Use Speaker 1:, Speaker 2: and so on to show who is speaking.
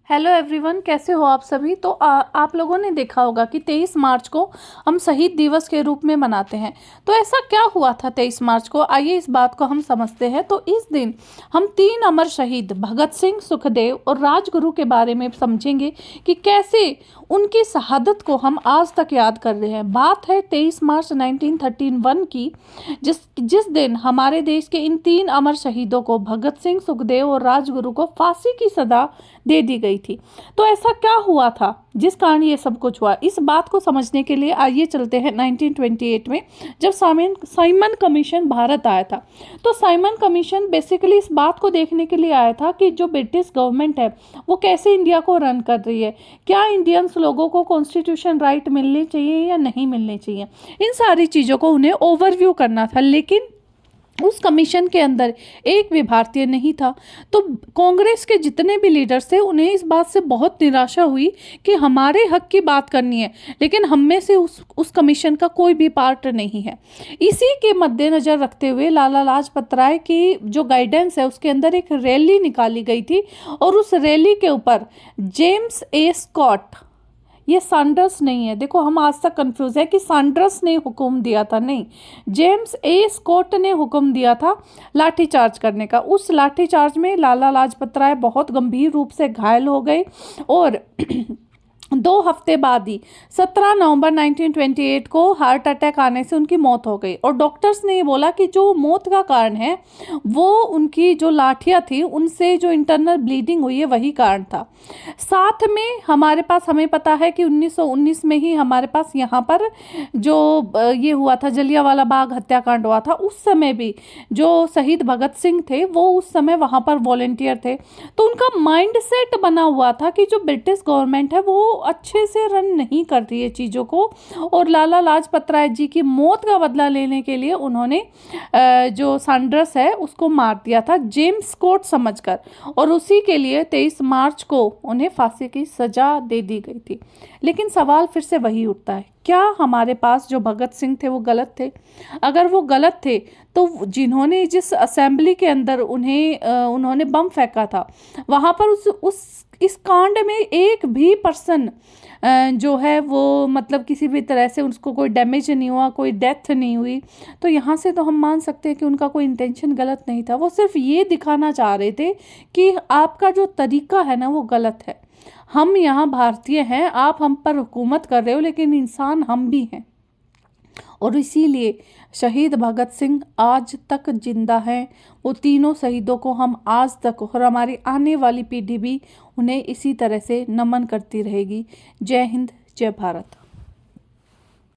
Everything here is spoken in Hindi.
Speaker 1: हेलो एवरीवन, कैसे हो आप सभी। तो आप लोगों ने देखा होगा कि 23 मार्च को हम शहीद दिवस के रूप में मनाते हैं। तो ऐसा क्या हुआ था 23 मार्च को, आइए इस बात को हम समझते हैं। तो इस दिन हम 3 अमर शहीद भगत सिंह, सुखदेव और राजगुरु के बारे में समझेंगे कि कैसे उनकी शहादत को हम आज तक याद कर रहे हैं। बात है 23 मार्च 1931 की, जिस दिन हमारे देश के इन 3 अमर शहीदों को, भगत सिंह, सुखदेव और राजगुरु को फांसी की सजा दे दी गई थी। तो ऐसा क्या हुआ था जिस कारण ये सब कुछ हुआ, इस बात को समझने के लिए आइए चलते हैं 1928 में, जब साइमन कमीशन भारत आया था। तो साइमन कमीशन बेसिकली इस बात को देखने के लिए आया था कि जो ब्रिटिश गवर्नमेंट है वो कैसे इंडिया को रन कर रही है, क्या इंडियंस लोगों को कॉन्स्टिट्यूशन राइट मिलने चाहिए या नहीं मिलने चाहिए, इन सारी चीज़ों को उन्हें ओवरव्यू करना था। लेकिन उस कमीशन के अंदर एक भी भारतीय नहीं था। तो कांग्रेस के जितने भी लीडर्स थे उन्हें इस बात से बहुत निराशा हुई कि हमारे हक की बात करनी है, लेकिन हम में से उस कमीशन का कोई भी पार्ट नहीं है। इसी के मद्देनजर रखते हुए लाला लाजपत राय की जो गाइडेंस है उसके अंदर एक रैली निकाली गई थी, और उस रैली के ऊपर जेम्स ए स्कॉट, ये सैंडर्स नहीं है, देखो हम आज तक कंफ्यूज है कि सैंडर्स ने हुक्म दिया था, नहीं, जेम्स ए स्कॉट ने हुक्म दिया था लाठीचार्ज करने का। उस लाठीचार्ज में लाला लाजपत राय बहुत गंभीर रूप से घायल हो गए और 2 हफ्ते बाद ही 17 नवंबर 1928 को हार्ट अटैक आने से उनकी मौत हो गई। और डॉक्टर्स ने ये बोला कि जो मौत का कारण है वो उनकी जो लाठियाँ थी उनसे जो इंटरनल ब्लीडिंग हुई है वही कारण था। साथ में हमारे पास, हमें पता है कि 1919 में ही हमारे पास यहाँ पर जो ये हुआ था, जलियांवाला बाग हत्याकांड हुआ था, उस समय भी जो शहीद भगत सिंह थे वो उस समय वहाँ पर वॉलेंटियर थे। तो उनका माइंड सेट बना हुआ था कि जो ब्रिटिश गवर्नमेंट है वो अच्छे से रन नहीं कर रही है चीज़ों को, और लाला लाजपत राय जी की मौत का बदला लेने के लिए उन्होंने जो सैंडर्स है उसको मार दिया था जेम्स स्कॉट समझकर, और उसी के लिए 23 मार्च को उन्हें फांसी की सजा दे दी गई थी। लेकिन सवाल फिर से वही उठता है, क्या हमारे पास जो भगत सिंह थे वो गलत थे? अगर वो गलत थे तो जिन्होंने जिस असेंबली के अंदर उन्होंने बम फेंका था, वहाँ पर इस कांड में एक भी पर्सन जो है वो मतलब किसी भी तरह से उसको कोई डैमेज नहीं हुआ, कोई डेथ नहीं हुई। तो यहाँ से तो हम मान सकते हैं कि उनका कोई इंटेंशन गलत नहीं था, वो सिर्फ ये दिखाना चाह रहे थे कि आपका जो तरीका है ना वो गलत है। हम यहाँ भारतीय हैं, आप हम पर हुकूमत कर रहे हो, लेकिन इंसान हम भी हैं। और इसीलिए शहीद भगत सिंह आज तक जिंदा हैं। वो तीनों शहीदों को हम आज तक, और हमारी आने वाली पीढ़ी भी उन्हें इसी तरह से नमन करती रहेगी। जय हिंद, जय भारत।